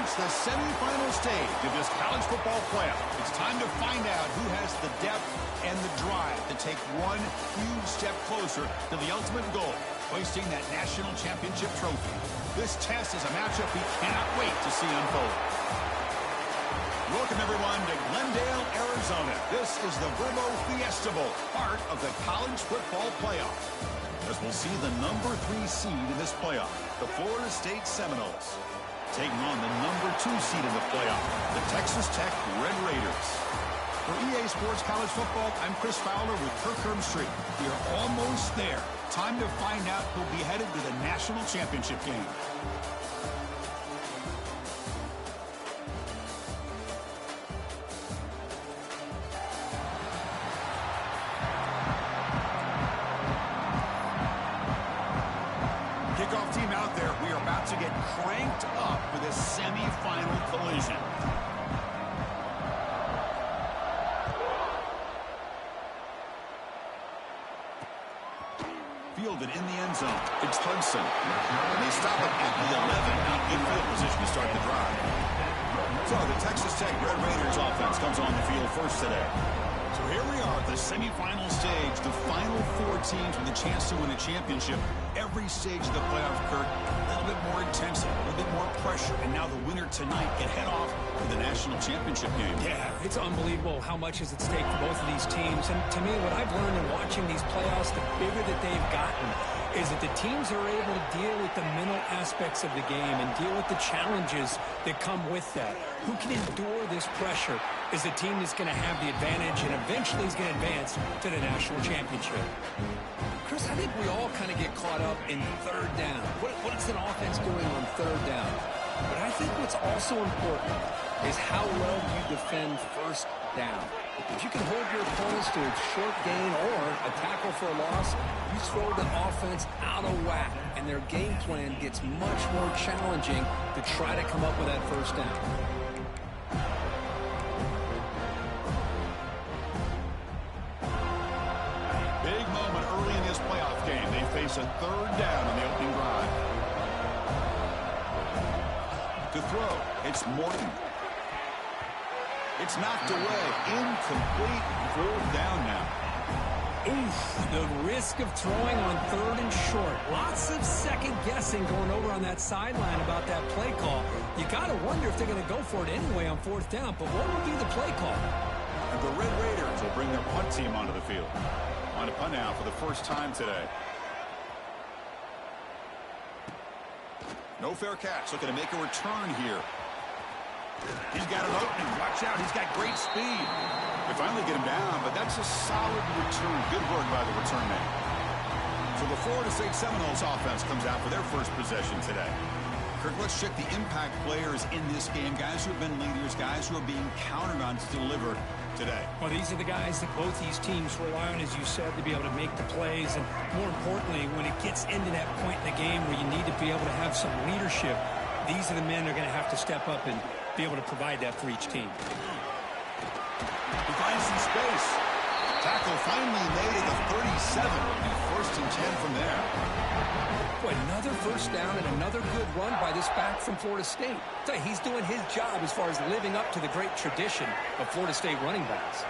It's the semifinal stage of this college football playoff. It's time to find out who has the depth and the drive to take one huge step closer to the ultimate goal, hoisting that national championship trophy. This test is a matchup we cannot wait to see unfold. Welcome, everyone, to Glendale, Arizona. This is the Verbo Fiesta Bowl, part of the college football playoff. As we'll see the number 3 seed in this playoff, the Florida State Seminoles, taking on the number 2 seed in the playoff, the Texas Tech Red Raiders. For EA Sports College Football, I'm Chris Fowler with Kirk Herbstreit. We are almost there. Time to find out who'll be headed to the national championship game. Kickoff team out there. We are about to get cranked up for this semifinal collision. Fielded in the end zone. It's Hudson. And they stop it at the 11. Now good field position to start the drive. So the Texas Tech Red Raiders offense comes on the field first today. So here we are at the semifinal stage, the final 4 teams with a chance to win a championship. Every stage of the playoff, Kirk, a little bit more intensity, a little bit more pressure, and now the winner tonight can head off to the national championship game. Yeah, it's unbelievable how much is at stake for both of these teams. And to me, what I've learned in watching these playoffs, the bigger that they've gotten, is that the teams are able to deal with the mental aspects of the game and deal with the challenges that come with that. Who can endure this pressure is the team that's going to have the advantage and eventually is going to advance to the national championship. Chris, I think we all kind of get caught up in third down. What's an offense doing on third down? But I think what's also important is how well you defend first down. If you can hold your opponents to a short gain or a tackle for a loss, you throw the offense out of whack, and their game plan gets much more challenging to try to come up with that first down. Big moment early in this playoff game. They face a third down on the opening drive. To throw, it's Morton. It's knocked away. Incomplete. 4th down now. Oof, the risk of throwing on 3rd and short. Lots of second guessing going over on that sideline about that play call. You got to wonder if they're going to go for it anyway on 4th down, but what will be the play call? And the Red Raiders will bring their punt team onto the field. On a punt now for the first time today. No fair catch. Looking to make a return here. He's got an opening. Watch out. He's got great speed. They finally get him down, but that's a solid return. Good work by the return man. So the Florida State Seminoles offense comes out for their first possession today. Kirk, let's check the impact players in this game. Guys who have been leaders, guys who are being counted on to deliver today. Well, these are the guys that both these teams rely on, as you said, to be able to make the plays. And more importantly, when it gets into that point in the game where you need to be able to have some leadership, these are the men that are going to have to step up and be able to provide that for each team. He finds some space. Tackle finally made at the 37. And 1st and 10 from there. Boy, another first down and another good run by this back from Florida State. So he's doing his job as far as living up to the great tradition of Florida State running backs.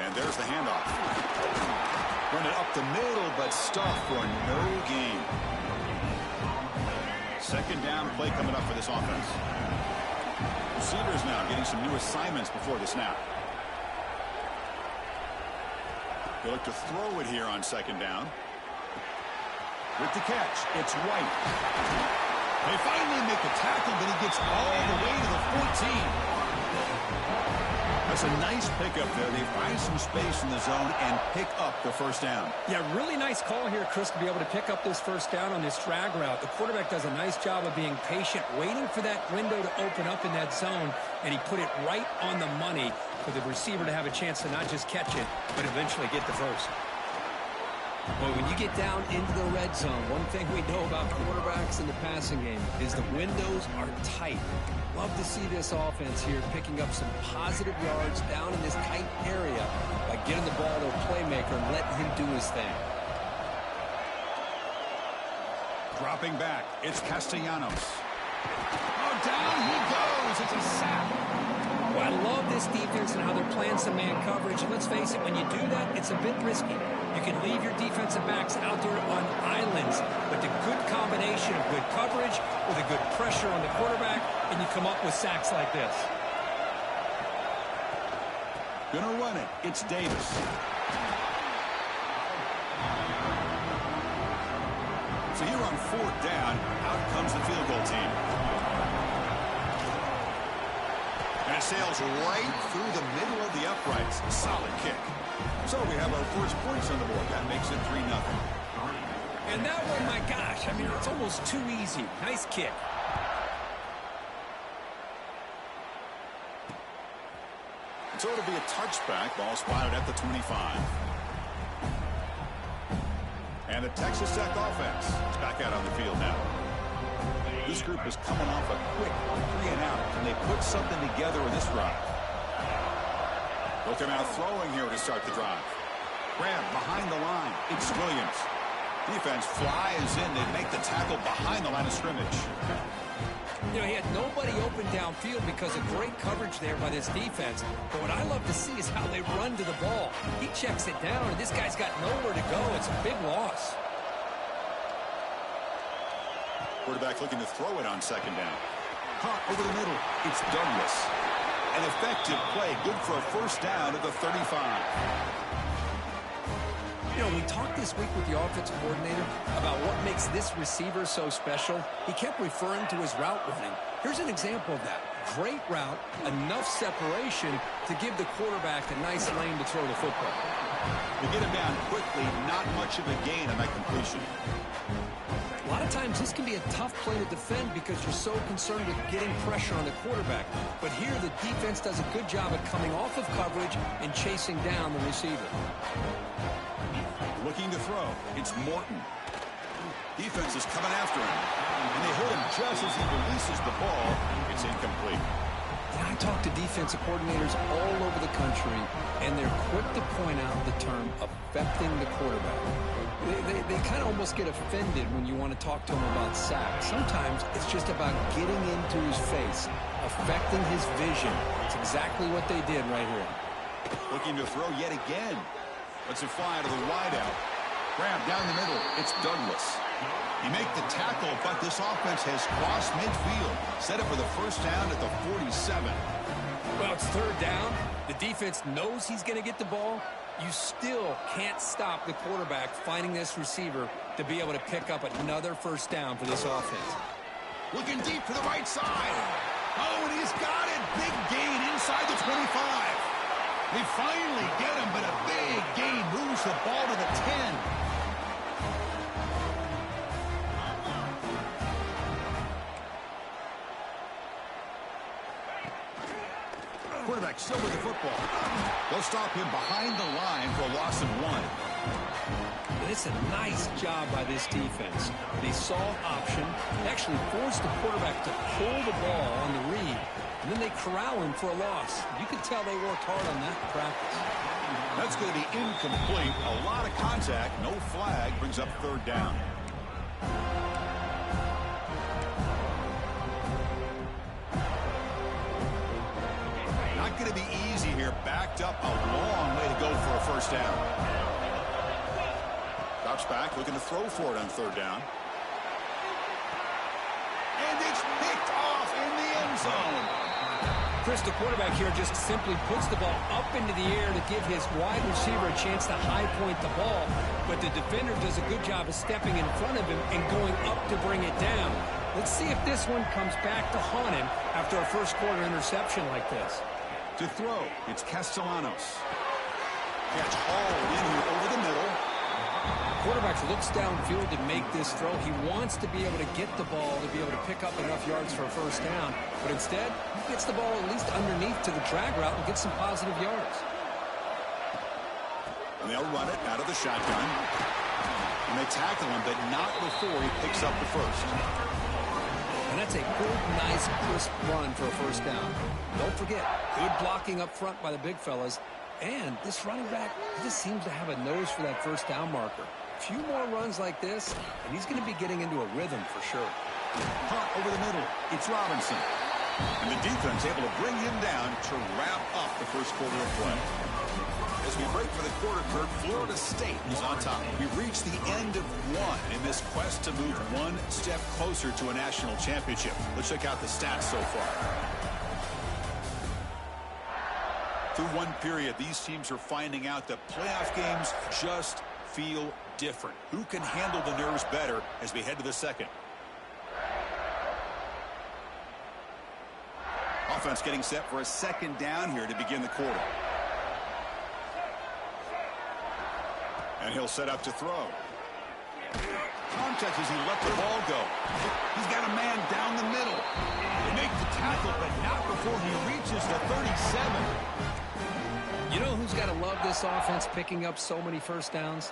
And there's the handoff. Run it up the middle, but stuffed for no gain. 2nd down play coming up for this offense. Receivers now getting some new assignments before the snap. They look to throw it here on 2nd down. With the catch, it's White. They finally make the tackle, but he gets all the way to the 14. That's a nice pickup there. They find some space in the zone and pick up the first down. Yeah, really nice call here, Chris, to be able to pick up this first down on this drag route. The quarterback does a nice job of being patient, waiting for that window to open up in that zone, and he put it right on the money for the receiver to have a chance to not just catch it, but eventually get the first. Well, when you get down into the red zone, one thing we know about quarterbacks in the passing game is the windows are tight. Love to see this offense here picking up some positive yards down in this tight area by getting the ball to a playmaker and letting him do his thing. Dropping back, it's Castellanos. Oh, down he goes. It's a sack. Well, I love this defense and how they're playing some man coverage. And let's face it, when you do that, it's a bit risky. You can leave your defensive backs out there on islands, but the good combination of good coverage with a good pressure on the quarterback, and you come up with sacks like this. Gonna run it. It's Davis. So here on 4th down, out comes the field goal team. And it sails right through the middle of the uprights. Solid kick. So we have our first points on the board. That makes it 3-0. And that one, my gosh, I mean, it's almost too easy. Nice kick. So it'll be a touchback. Ball spotted at the 25. And the Texas Tech offense is back out on the field now. This group is coming off a quick 3-and-out, and they put something together in this drive. They'll come out throwing here to start the drive. Grab behind the line. It's Williams. Defense flies in. They make the tackle behind the line of scrimmage. You know, he had nobody open downfield because of great coverage there by this defense. But what I love to see is how they run to the ball. He checks it down, and this guy's got nowhere to go. It's a big loss. Quarterback looking to throw it on 2nd down. Caught over the middle. It's Douglas. An effective play. Good for a 1st down at the 35. You know, we talked this week with the offensive coordinator about what makes this receiver so special. He kept referring to his route running. Here's an example of that. Great route, enough separation to give the quarterback a nice lane to throw the football. We get him down quickly. Not much of a gain on that completion. A lot of times this can be a tough play to defend because you're so concerned with getting pressure on the quarterback. But here the defense does a good job of coming off of coverage and chasing down the receiver. Looking to throw. It's Morton. Defense is coming after him. And they hit him just as he releases the ball. It's incomplete. And I talk to defensive coordinators all over the country, and they're quick to point out the term affecting the quarterback. They kind of almost get offended when you want to talk to them about sacks. Sometimes it's just about getting into his face, affecting his vision. It's exactly what they did right here. Looking to throw yet again. Lets it fly to the wideout. Grab down the middle. It's Douglas. He make the tackle, but this offense has crossed midfield. Set up for the 1st down at the 47. Well, it's 3rd down. The defense knows he's going to get the ball. You still can't stop the quarterback finding this receiver to be able to pick up another 1st down for this offense. Looking deep to the right side. Oh, and he's got it. Big gain inside the 25. They finally get him, but a big gain moves the ball to the 10. Quarterback still with the football. They'll stop him behind the line for a loss of 1. And it's a nice job by this defense. They saw option, actually forced the quarterback to pull the ball on the read, and then they corral him for a loss. You can tell they worked hard on that in practice. That's going to be incomplete. A lot of contact. No flag. Brings up 3rd down. Not going to be easy here. Backed up a long way to go for a 1st down. Drops back, looking to throw for it on 3rd down. And it's picked off in the end zone. Chris, the quarterback here just simply puts the ball up into the air to give his wide receiver a chance to high point the ball. But the defender does a good job of stepping in front of him and going up to bring it down. Let's see if this one comes back to haunt him after a 1st quarter interception like this. To throw, it's Castellanos. Catch hauled in here over the middle. Quarterback looks downfield to make this throw. He wants to be able to get the ball to be able to pick up enough yards for a 1st down. But instead, he gets the ball at least underneath to the drag route and gets some positive yards. And they'll run it out of the shotgun. And they tackle him, but not before he picks up the 1st. And that's a good, nice, crisp run for a 1st down. Don't forget, good blocking up front by the big fellas. And this running back, he just seems to have a nose for that 1st down marker. A few more runs like this, and he's going to be getting into a rhythm for sure. Hunt over the middle. It's Robinson. And the defense able to bring him down to wrap up the first quarter of play. As we break for the quarter, Kurt, Florida State is on top. We've reached the end of one in this quest to move one step closer to a national championship. Let's check out the stats so far. Through one period, these teams are finding out that playoff games just feel different. Who can handle the nerves better as we head to the second? Offense getting set for a second down here to begin the quarter. And he'll set up to throw. Contact as he let the ball go. He's got a man down the middle. They make the tackle, but not before he reaches the 37. You know who's got to love this offense picking up so many first downs?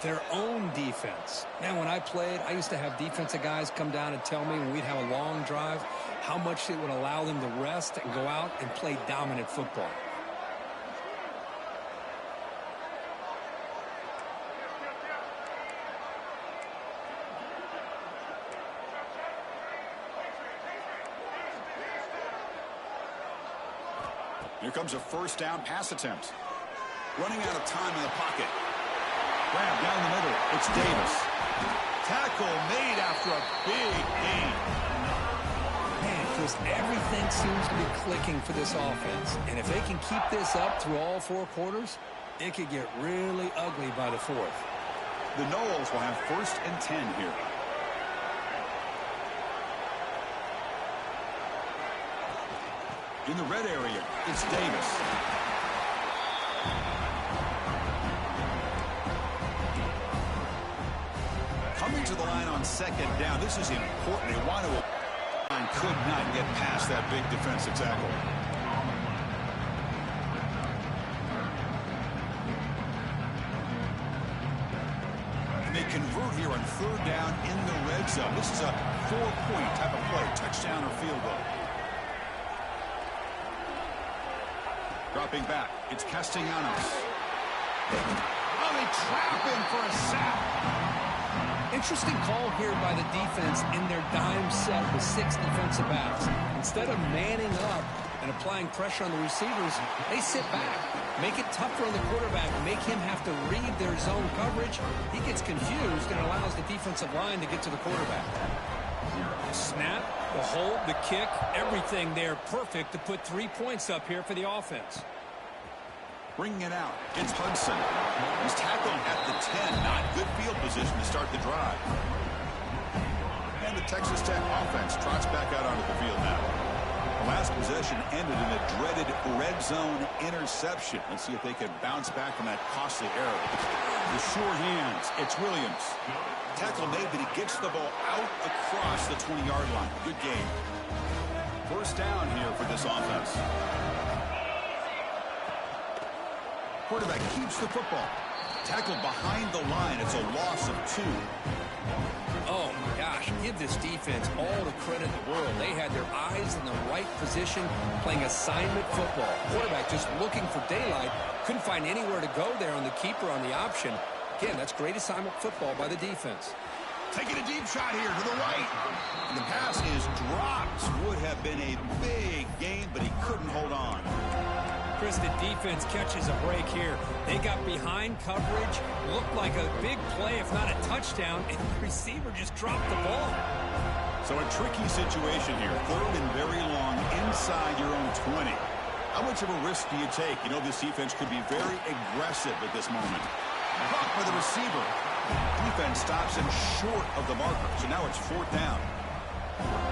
Their own defense. Man, when I played, I used to have defensive guys come down and tell me when we'd have a long drive how much it would allow them to rest and go out and play dominant football. Here comes a first down pass attempt. Running out of time in the pocket. Grab down the middle. It's Davis. Tackle made after a big gain. Man, Chris, everything seems to be clicking for this offense. And if they can keep this up through all four quarters, it could get really ugly by the fourth. The Noles will have 1st and 10 here. In the red area, it's Davis. Coming to the line on second down. This is important. They want to... Could not get past that big defensive tackle. And they convert here on 3rd down in the red zone. This is a 4-point type of play. Touchdown or field goal. Dropping back, it's Castellanos. Oh, they trap him for a sack. Interesting call here by the defense in their dime set with 6 defensive backs. Instead of manning up and applying pressure on the receivers, they sit back, make it tougher on the quarterback, make him have to read their zone coverage. He gets confused and allows the defensive line to get to the quarterback. The snap, the hold, the kick, everything there perfect to put 3 points up here for the offense. Bringing it out, it's Hudson. He's tackled at the 10. Not good field position to start the drive. And the Texas Tech offense trots back out onto the field now. The last possession ended in a dreaded red zone interception. Let's see if they can bounce back from that costly error. The sure hands, it's Williams. Tackle made, but he gets the ball out across the 20-yard line. Good game. First down here for this offense. Quarterback keeps the football. Tackled behind the line. It's a loss of 2. Oh, my gosh. Give this defense all the credit in the world. They had their eyes in the right position, playing assignment football. Quarterback just looking for daylight. Couldn't find anywhere to go there on the keeper on the option. Again, that's great assignment football by the defense. Taking a deep shot here to the right. And the pass is dropped. Would have been a big gain, but he couldn't hold on. Chris, the defense catches a break here. They got behind coverage, looked like a big play, if not a touchdown, and the receiver just dropped the ball. So a tricky situation here. 3rd and very long inside your own 20. How much of a risk do you take? You know, this defense could be very aggressive at this moment. Caught by the receiver. Defense stops him short of the marker, so now it's 4th down.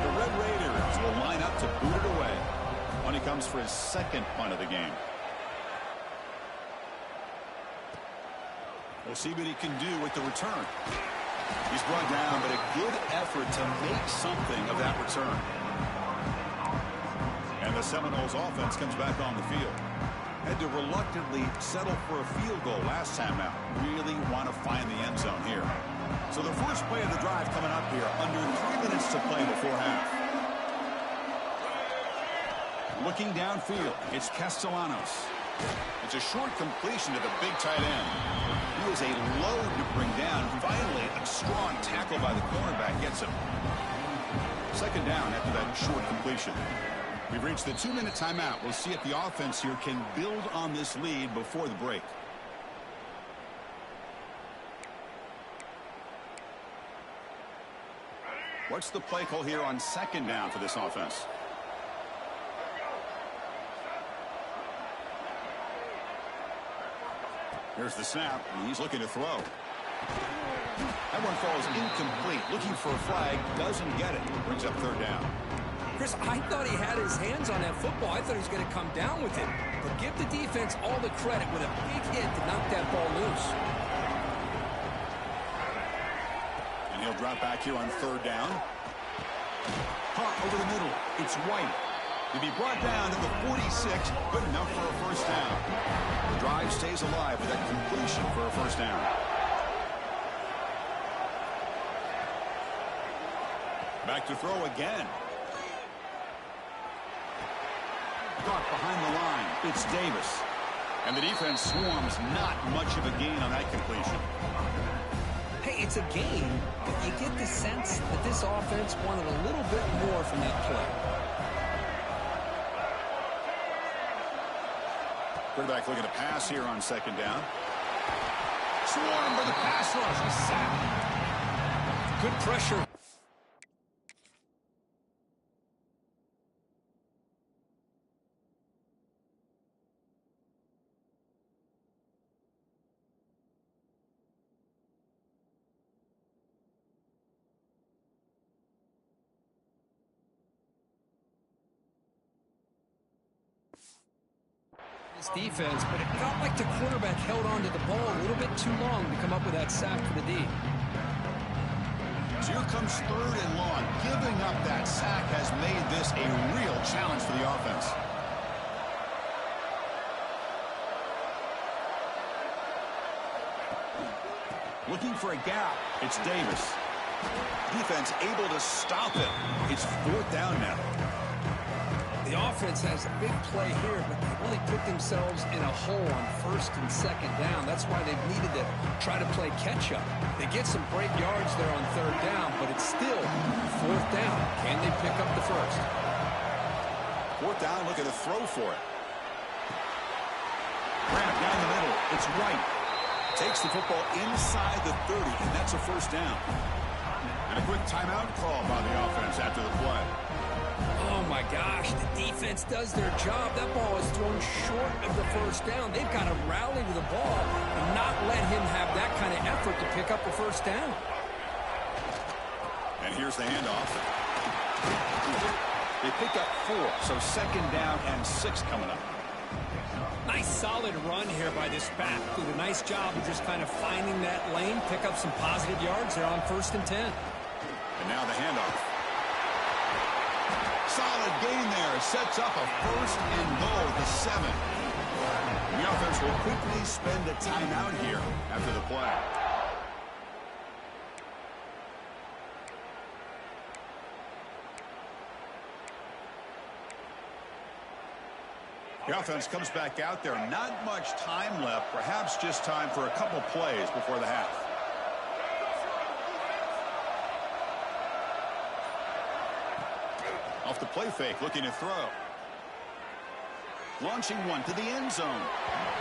The Red Raiders will line up to boot it away. When he comes for his 2nd punt of the game. We'll see what he can do with the return. He's brought down, but a good effort to make something of that return. And the Seminoles offense comes back on the field. Had to reluctantly settle for a field goal last time out. Really want to find the end zone here. So the first play of the drive coming up here. Under 3 minutes to play before half. Looking downfield, it's Castellanos. It's a short completion to the big tight end. He was a load to bring down. Finally, a strong tackle by the cornerback gets him. Second down after that short completion. We've reached the 2-minute timeout. We'll see if the offense here can build on this lead before the break. What's the play call here on second down for this offense? Here's the snap, and he's looking to throw. That one falls incomplete. Looking for a flag, doesn't get it. Brings up third down. Chris, I thought he had his hands on that football. I thought he was going to come down with it. But give the defense all the credit with a big hit to knock that ball loose. And he'll drop back here on third down. Caught over the middle. It's White. To be brought down to the 46. Good enough for a first down. The drive stays alive with that completion for a first down. Back to throw again. Caught behind the line. It's Davis. And the defense swarms. Not much of a gain on that completion. Hey, it's a gain, but you get the sense that this offense wanted a little bit more from that play. Quarterback looking to pass here on second down. Swarm for the pass rush. A sack. Good pressure. Defense, but it felt like the quarterback held on to the ball a little bit too long to come up with that sack for the D. So here comes third and long. Giving up that sack has made this a real challenge for the offense. Looking for a gap. It's Davis. Defense able to stop it. It's fourth down now. The offense has a big play here, but they really put themselves in a hole on first and second down. That's why they've needed to try to play catch-up. They get some great yards there on third down, but it's still fourth down. Can they pick up the first? Fourth down, looking to throw for it. Grab down the middle. It's White. Takes the football inside the 30, and that's a first down. And a quick timeout call by the offense after the play. Oh, my gosh, the defense does their job. That ball is thrown short of the first down. They've got to rally to the ball and not let him have that kind of effort to pick up the first down. And here's the handoff. They pick up 4, so second down and 6 coming up. Nice solid run here by this back. Did a nice job of just kind of finding that lane, pick up some positive yards there on first and 10. And now the handoff. Solid gain there. It sets up a first and goal to 7. The offense will quickly spend a timeout here after the play. The offense comes back out there. Not much time left. Perhaps just time for a couple plays before the half. Off the play fake, looking to throw. Launching one to the end zone.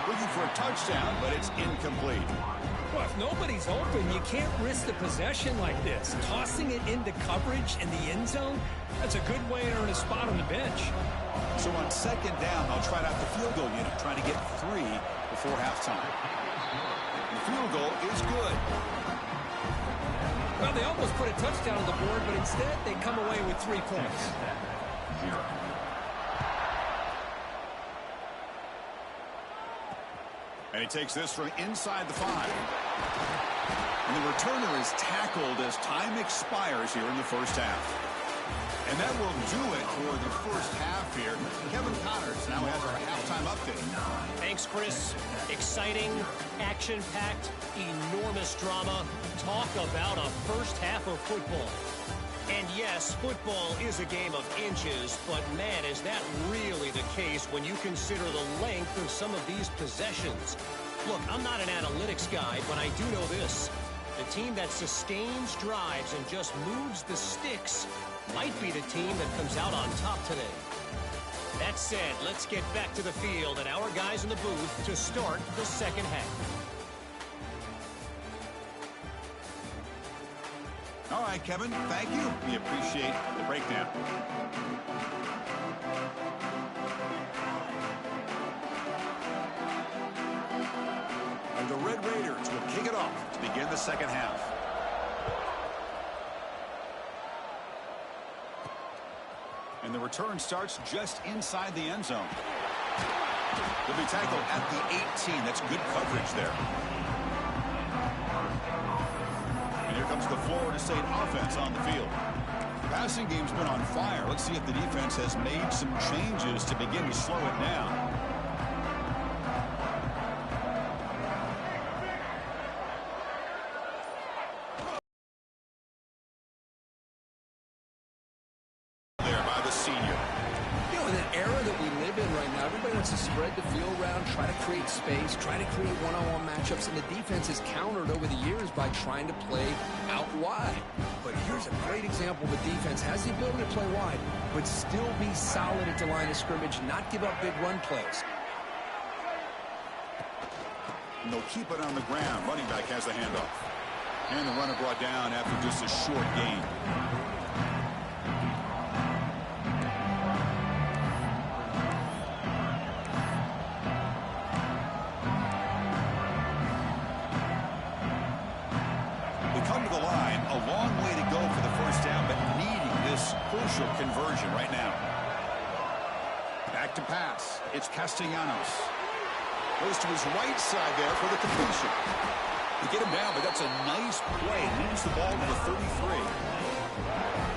Looking for a touchdown, but it's incomplete. Well, if nobody's open, you can't risk the possession like this. Tossing it into coverage in the end zone, that's a good way to earn a spot on the bench. So on second down, I'll try out the field goal unit, trying to get 3 before halftime. The field goal is good. Well, they almost put a touchdown on the board, but instead they come away with 3 points. And he takes this from inside the 5. And the returner is tackled as time expires here in the first half. And that will do it for the first half here. Kevin Connors now has our halftime update. Thanks, Chris. Exciting, action-packed, enormous drama. Talk about a first half of football. And yes, football is a game of inches, but man, is that really the case when you consider the length of some of these possessions. Look, I'm not an analytics guy, but I do know this. The team that sustains drives and just moves the sticks might be the team that comes out on top today. That said, let's get back to the field and our guys in the booth to start the second half. All right, Kevin, thank you. We appreciate the breakdown. And the Red Raiders will kick it off to begin the second half. And the return starts just inside the end zone. They'll be tackled at the 18. That's good coverage there. And here comes the Florida State offense on the field. The passing game's been on fire. Let's see if the defense has made some changes to begin to slow it down. To spread the field around, try to create space, try to create one-on-one matchups, and the defense is countered over the years by trying to play out wide. But here's a great example of a defense has the ability to play wide, but still be solid at the line of scrimmage, not give up big run plays. And they'll keep it on the ground. Running back has the handoff. And the runner brought down after just a short gain. Crucial conversion right now. Back to pass. It's Castellanos. Goes to his right side there for the completion. They get him down, but that's a nice play. Moves the ball to the 33.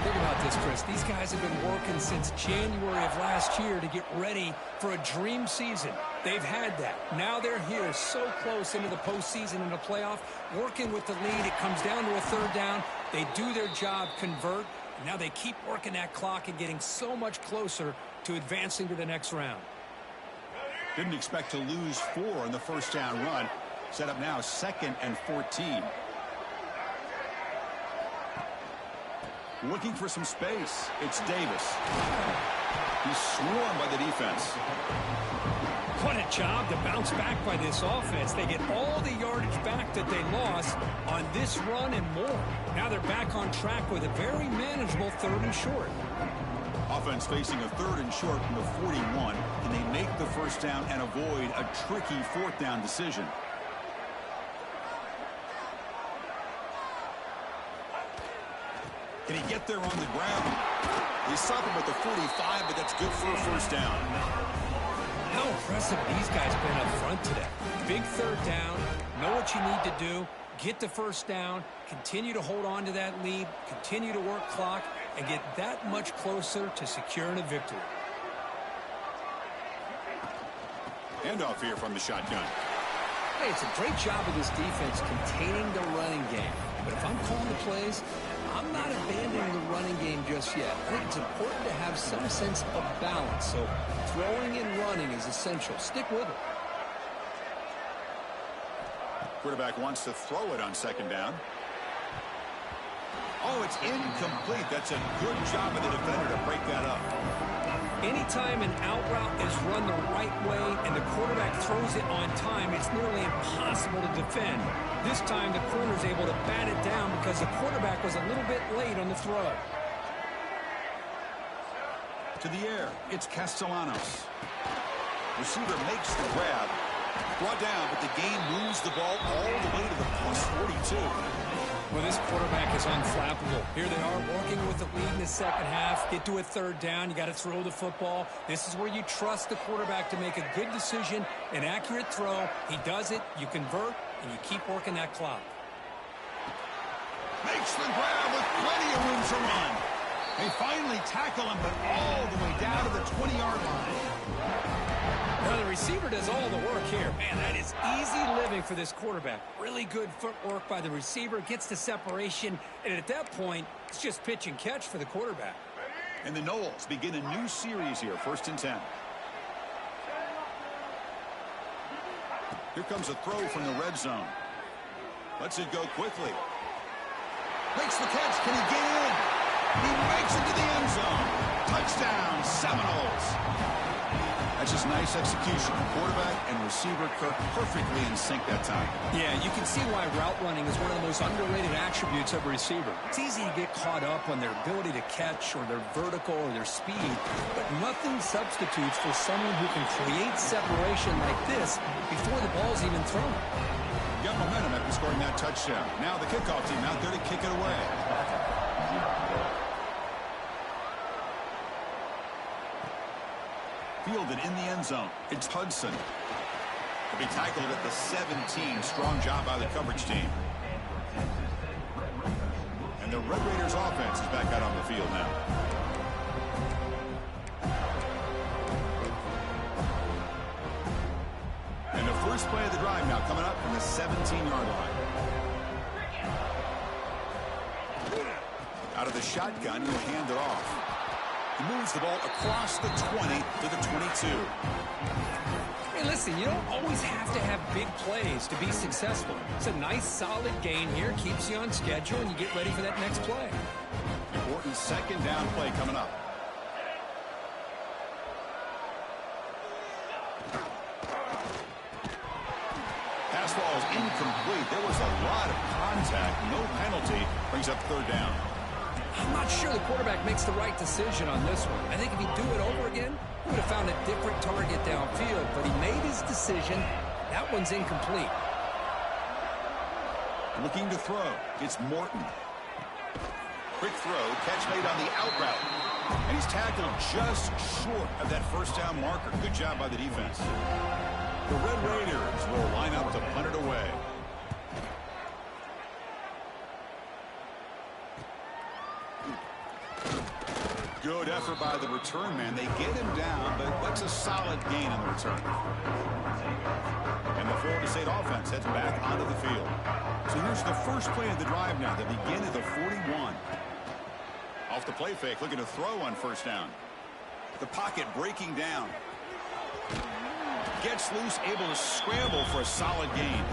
Think about this, Chris. These guys have been working since January of last year to get ready for a dream season. They've had that. Now they're here so close into the postseason and the playoff, working with the lead. It comes down to a third down. They do their job, convert. Now they keep working that clock and getting so much closer to advancing to the next round. Didn't expect to lose 4 in the first down run. Set up now 2nd and 14. Looking for some space. It's Davis. He's swarmed by the defense. What a job to bounce back by this offense. They get all the yardage back that they lost on this run and more. Now they're back on track with a very manageable 3rd and short. Offense facing a 3rd and short from the 41. Can they make the first down and avoid a tricky 4th down decision? Can he get there on the ground? They stop him at the 45, but that's good for a first down. How impressive these guys been up front today. Big 3rd down, know what you need to do, get the first down, continue to hold on to that lead, continue to work clock, and get that much closer to securing a victory. Handoff here from the shotgun. Hey, it's a great job of this defense containing the running game. But if I'm calling the plays, I'm not abandoning the running game just yet. I think it's important to have some sense of balance. So throwing and running is essential. Stick with it. Quarterback wants to throw it on 2nd down. Oh, it's incomplete. That's a good job of the defender to break that up. Anytime an out route is run the right way and the quarterback throws it on time, it's nearly impossible to defend. This time, the corner's able to bat it down because the quarterback was a little bit late on the throw. To the air, it's Castellanos. Receiver makes the grab. Brought down, but the game moves the ball all the way to the plus 42. Well, this quarterback is unflappable. Here they are working with the lead in the second half. Get to a 3rd down. You got to throw the football. This is where you trust the quarterback to make a good decision, an accurate throw. He does it, you convert, and you keep working that clock. Makes the grab with plenty of room to run. They finally tackle him, but all the way down to the 20-yard line. Now the receiver does all the work here. Man, that is easy living for this quarterback. Really good footwork by the receiver, gets the separation, and at that point, it's just pitch and catch for the quarterback. And the Noles begin a new series here, 1st and 10. Here comes a throw from the red zone. Lets it go quickly. Makes the catch. Can he get in? He makes it to the end zone. Touchdown, Seminoles. That's just nice execution. Quarterback and receiver Kirk perfectly in sync that time. Yeah, you can see why route running is one of the most underrated attributes of a receiver. It's easy to get caught up on their ability to catch or their vertical or their speed, but nothing substitutes for someone who can create separation like this before the ball's even thrown. Got momentum after scoring that touchdown. Now the kickoff team out there to kick it away. Fielded in the end zone. It's Hudson. To be tackled at the 17. Strong job by the coverage team. And the Red Raiders offense is back out on the field now. And the first play of the drive now coming up from the 17-yard line. Out of the shotgun, he'll hand it off. He moves the ball across the 20 to the 22. Hey, listen, you don't always have to have big plays to be successful. It's a nice, solid gain here. Keeps you on schedule, and you get ready for that next play. Important second down play coming up. Pass ball is incomplete. There was a lot of contact. No penalty. Brings up third down. I'm not sure the quarterback makes the right decision on this one. I think if he'd do it over again, he would have found a different target downfield, but he made his decision. That one's incomplete. Looking to throw. It's Morton. Quick throw. Catch made on the out route. And he's tackled just short of that first down marker. Good job by the defense. The Red Raiders will line up to punt it away. Good effort by the return man. They get him down, but that's a solid gain in the return. And the Florida State offense heads back onto the field. So here's the first play of the drive now. They begin at the 41. Off the play fake, looking to throw on first down. The pocket breaking down. Gets loose, able to scramble for a solid gain.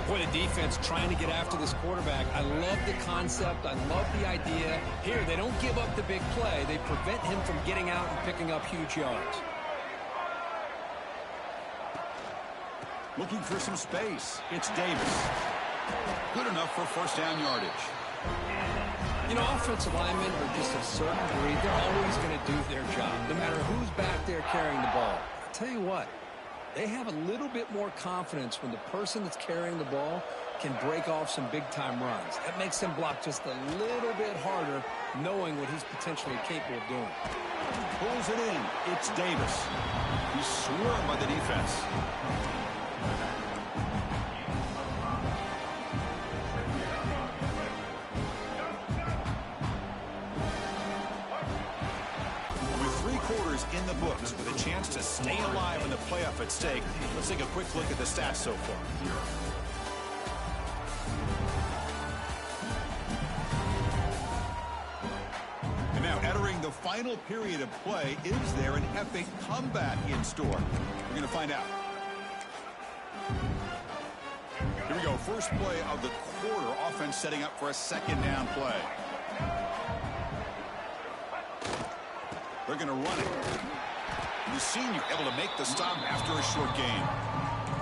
Boy, the defense trying to get after this quarterback. I love the concept. I love the idea. Here, they don't give up the big play. They prevent him from getting out and picking up huge yards. Looking for some space. It's Davis. Good enough for first down yardage. You know, offensive linemen are just a certain breed. They're always going to do their job, no matter who's back there carrying the ball. I'll tell you what. They have a little bit more confidence when the person that's carrying the ball can break off some big-time runs. That makes them block just a little bit harder, knowing what he's potentially capable of doing. Pulls it in. It's Davis. He's swarmed by the defense. In the books with a chance to stay alive in the playoff at stake. Let's take a quick look at the stats so far. And now entering the final period of play, is there an epic comeback in store? We're going to find out. Here we go. First play of the quarter. Offense setting up for a second down play. They're going to run it. The senior able to make the stop after a short gain.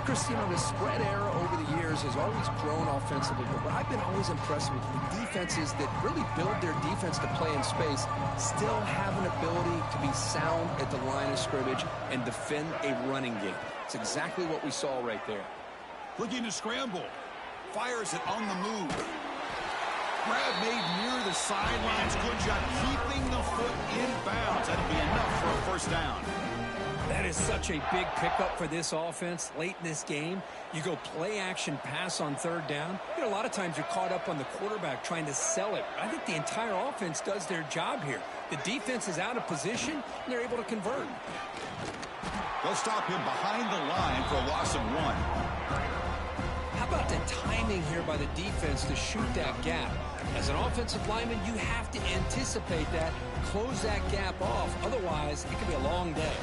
Chris, you know, the spread era over the years has always grown offensively, but what I've been always impressed with the defenses that really build their defense to play in space still have an ability to be sound at the line of scrimmage and defend a running game. It's exactly what we saw right there. Looking to scramble. Fires it on the move. Grab made near the sidelines. Good job keeping the foot in bounds. That'll be enough for a first down. That is such a big pickup for this offense late in this game. You go play action pass on third down. You know, a lot of times you're caught up on the quarterback trying to sell it. I think the entire offense does their job here. The defense is out of position, and they're able to convert. They'll stop him behind the line for a loss of 1. How about the timing here by the defense to shoot that gap? As an offensive lineman, you have to anticipate that, close that gap off. Otherwise, it could be a long day.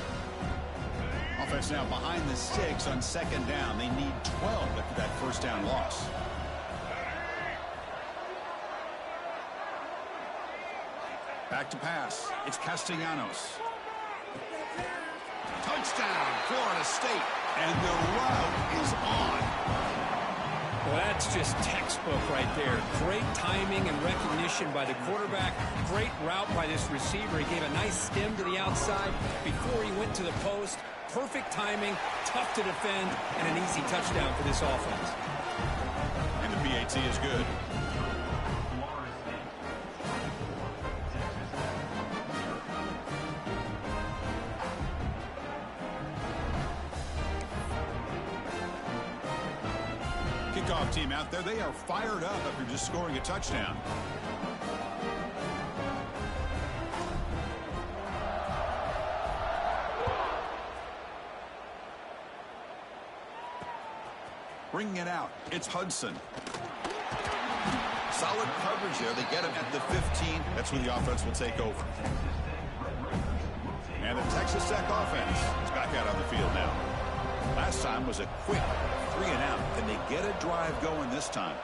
Offense now behind the 6 on second down. They need 12 after that first down loss. Back to pass. It's Castellanos. Touchdown, Florida State. And the route is on. Well, that's just textbook right there. Great timing and recognition by the quarterback. Great route by this receiver. He gave a nice stem to the outside before he went to the post. Perfect timing, tough to defend, and an easy touchdown for this offense. And the PAT is good. Kickoff team out there, they are fired up after just scoring a touchdown. Bringing it out, it's Hudson. Solid coverage there. They get him at the 15. That's where the offense will take over. And the Texas Tech offense is back out on the field now. Last time was a quick 3 and out. Can they get a drive going this time?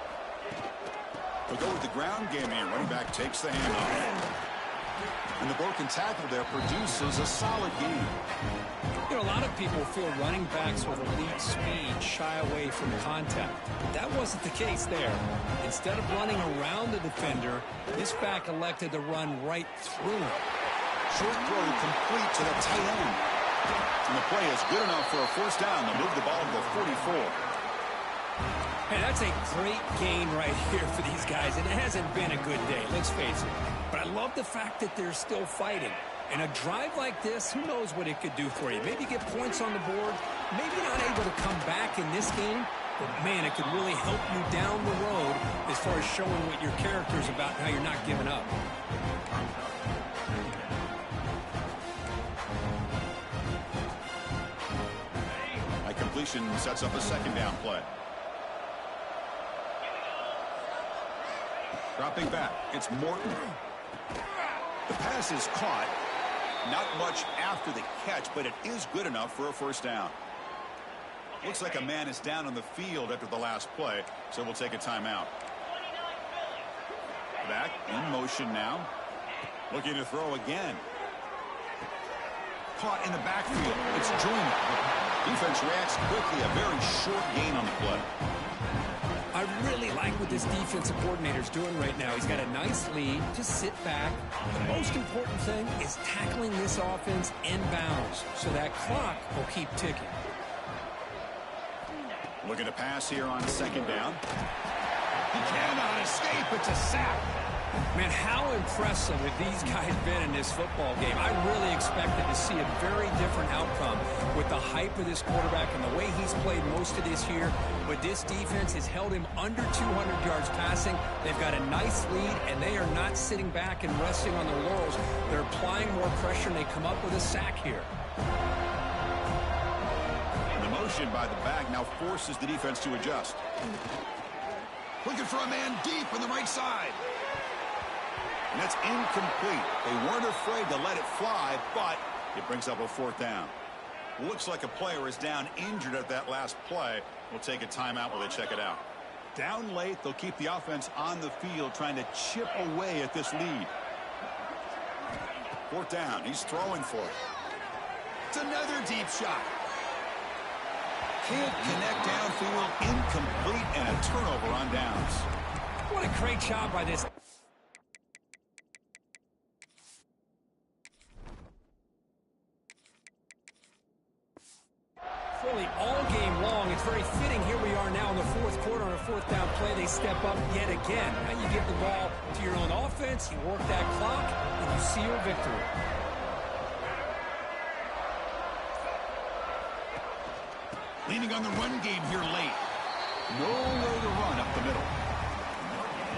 We'll go with the ground game here. Running back takes the handoff. And the broken tackle there produces a solid game. You know, a lot of people feel running backs with elite speed shy away from contact. But that wasn't the case there. Instead of running around the defender, this back elected to run right through him. Short throw complete to the tight end. And the play is good enough for a first down. They'll move the ball to the 44. Hey, that's a great gain right here for these guys. And it hasn't been a good day, let's face it. But I love the fact that they're still fighting. And a drive like this, who knows what it could do for you. Maybe get points on the board. Maybe not able to come back in this game. But, man, it could really help you down the road as far as showing what your character's about and how you're not giving up. Completion sets up a second down play. Dropping back, it's Morton. The pass is caught. Not much after the catch, but it is good enough for a first down. Looks like a man is down on the field after the last play, so we'll take a timeout. Back in motion now. Looking to throw again. Caught in the backfield. It's Joyner. Defense reacts quickly. A very short gain on the play. I really like what this defensive coordinator's doing right now. He's got a nice lead. Just sit back. The most important thing is tackling this offense inbounds so that clock will keep ticking. Looking to pass here on second down. He cannot escape. It's a sack. Man, how impressive have these guys been in this football game? I really expected to see a very different outcome with the hype of this quarterback and the way he's played most of this year. But this defense has held him under 200 yards passing. They've got a nice lead, and they are not sitting back and resting on their laurels. They're applying more pressure, and they come up with a sack here. And the motion by the back now forces the defense to adjust. Looking for a man deep on the right side. And that's incomplete. They weren't afraid to let it fly, but it brings up a fourth down. Looks like a player is down injured at that last play. We'll take a timeout while they check it out. Down late, they'll keep the offense on the field trying to chip away at this lead. Fourth down. He's throwing for it. It's another deep shot. Can't connect downfield. Incomplete and a turnover on downs. What a great job by this. Really all game long. It's very fitting. Here we are now in the fourth quarter on a fourth down play. They step up yet again. Now you give the ball to your own offense, you work that clock, and you see your victory. Leaning on the run game here late. Nowhere to run up the middle.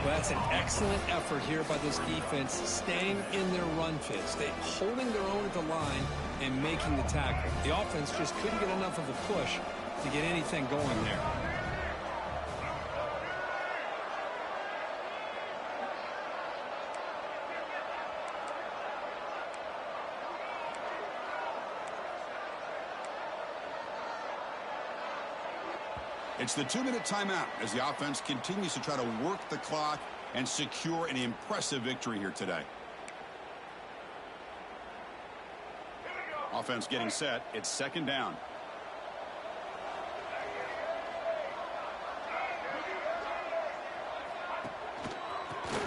Well, that's an excellent effort here by this defense, staying in their run fit, holding their own at the line and making the tackle. The offense just couldn't get enough of a push to get anything going there. It's the 2-minute timeout as the offense continues to try to work the clock and secure an impressive victory here today. Offense getting set. It's second down.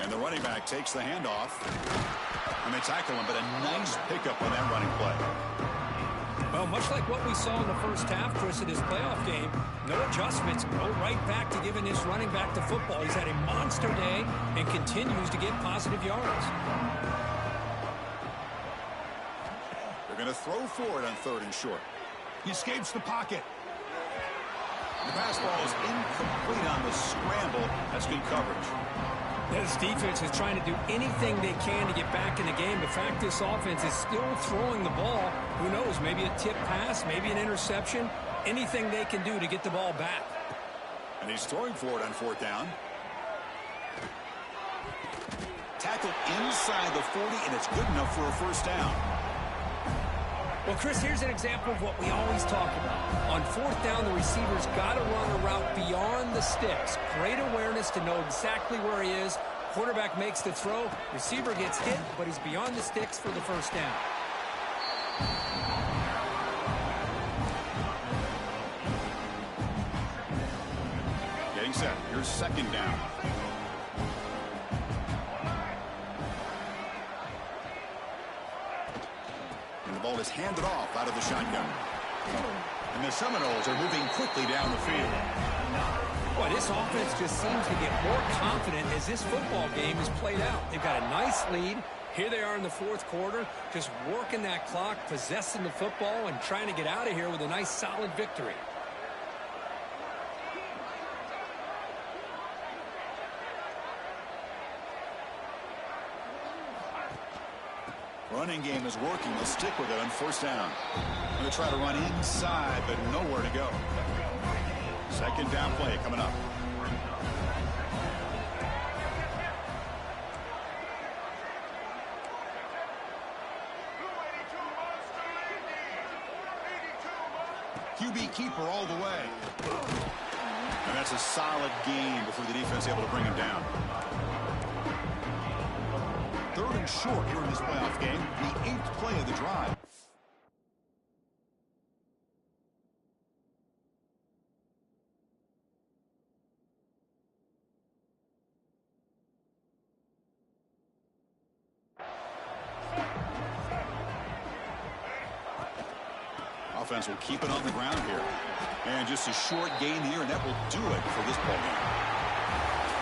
And the running back takes the handoff. And they tackle him, but a nice pickup on that running play. Well, much like what we saw in the first half, Chris, in his playoff game, no adjustments, go right back to giving his running back the football. He's had a monster day and continues to get positive yards. They're going to throw for it on 3rd and short. He escapes the pocket. The pass ball is incomplete on the scramble. That's good coverage. This defense is trying to do anything they can to get back in the game. The fact this offense is still throwing the ball, who knows, maybe a tip pass, maybe an interception, anything they can do to get the ball back. And he's throwing for it on 4th down. Tackled inside the 40, and it's good enough for a first down. Well, Chris, here's an example of what we always talk about. On 4th down, the receiver's got to run a route beyond the sticks. Great awareness to know exactly where he is. Quarterback makes the throw. Receiver gets hit, but he's beyond the sticks for the first down. Getting set. Here's second down. And the ball is handed off out of the shotgun. And the Seminoles are moving quickly down the field. Boy, this offense just seems to get more confident as this football game is played out. They've got a nice lead. Here they are in the 4th quarter, just working that clock, possessing the football, and trying to get out of here with a nice, solid victory. Running game is working. They'll stick with it on 1st down. Going to try to run inside, but nowhere to go. Second down play coming up. QB keeper all the way. And that's a solid gain before the defense able to bring him down. 3rd and short here in this playoff game. The 8th play of the drive. Offense will keep it on the ground here. And just a short gain here, and that will do it for this ball game.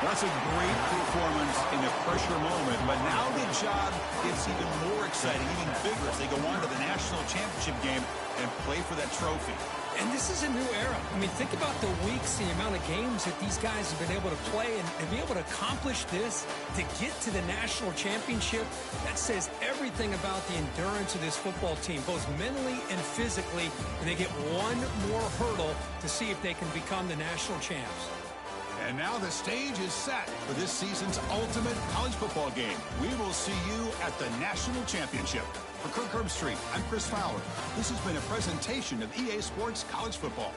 That's a great performance in a pressure moment, but now the job gets even more exciting, even bigger as they go on to the national championship game and play for that trophy. And this is a new era. I mean, think about the weeks, the amount of games that these guys have been able to play and be able to accomplish this, to get to the national championship. That says everything about the endurance of this football team, both mentally and physically, and they get one more hurdle to see if they can become the national champs. And now the stage is set for this season's ultimate college football game. We will see you at the national championship. For Kirk Herbstreit, I'm Chris Fowler. This has been a presentation of EA Sports College Football.